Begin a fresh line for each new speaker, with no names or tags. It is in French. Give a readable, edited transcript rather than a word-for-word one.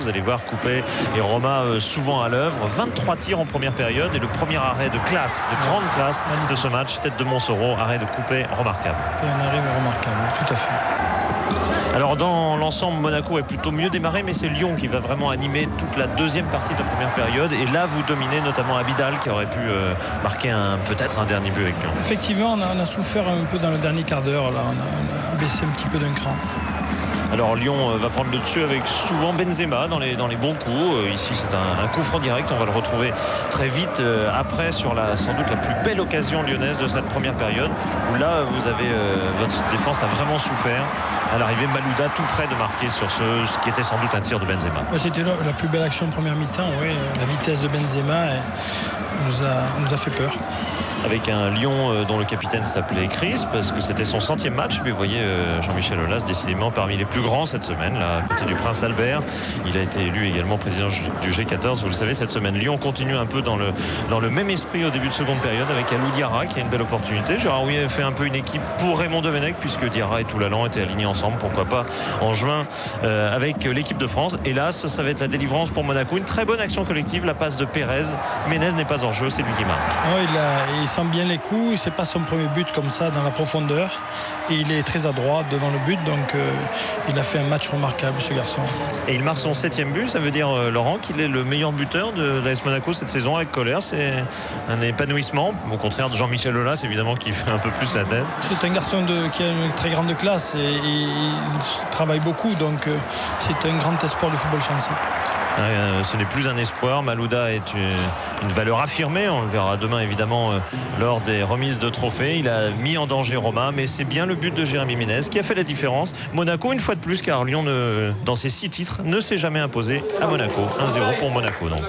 Vous allez voir Coupet et Roma souvent à l'œuvre. 23 tirs en première période et le premier arrêt de classe, de grande classe de ce match. Tête de Montsoreau, arrêt de Coupet remarquable.
Fait un arrêt remarquable, tout à fait.
Alors dans l'ensemble, Monaco est plutôt mieux démarré, mais c'est Lyon qui va vraiment animer toute la deuxième partie de la première période. Et là, vous dominez notamment Abidal qui aurait pu marquer peut-être un dernier but avec Lyon.
Effectivement, on a souffert un peu dans le dernier quart d'heure. Là, on a baissé un petit peu d'un cran.
Alors Lyon va prendre le dessus avec souvent Benzema dans les bons coups. Ici c'est un coup franc direct. On va le retrouver très vite après sur sans doute la plus belle occasion lyonnaise de cette première période. Où là vous avez votre défense a vraiment souffert. À l'arrivée, Malouda tout près de marquer sur ce qui était sans doute un tir de Benzema.
C'était la plus belle action de première mi-temps. Oui. La vitesse de Benzema nous a fait peur.
Avec un Lyon dont le capitaine s'appelait Chris parce que c'était son 100e match. Mais vous voyez Jean-Michel Aulas décidément parmi les plus grands cette semaine là, à côté du Prince Albert. Il a été élu également président du G14. Vous le savez, cette semaine Lyon continue un peu dans le même esprit au début de seconde période avec Alou Diarra qui a une belle opportunité. Gérard Houllier a fait un peu une équipe pour Raymond Domenech puisque Diarra et Toulalan étaient alignés ensemble, pourquoi pas en juin avec l'équipe de France. Hélas, ça va être la délivrance pour Monaco. Une très bonne action collective, la passe de Pérez. Ménez n'est pas en jeu, c'est lui qui marque.
Il sent bien les coups, c'est pas son premier but comme ça dans la profondeur et il est très adroit devant le but, donc il a fait un match remarquable ce garçon.
Et il marque son 7e but, ça veut dire Laurent qu'il est le meilleur buteur de l'AS Monaco cette saison avec Kohler. C'est un épanouissement, au contraire de Jean-Michel Aulas évidemment qui fait un peu plus la tête.
C'est un garçon qui a une très grande classe et il travaille beaucoup, donc c'est un grand espoir du football français.
Ce n'est plus un espoir. Malouda est une valeur affirmée. On le verra demain évidemment lors des remises de trophées. Il a mis en danger Roma, mais c'est bien le but de Jérémy Ménez qui a fait la différence. Monaco une fois de plus, car Lyon dans ses 6 titres ne s'est jamais imposé à Monaco. 1-0 pour Monaco donc.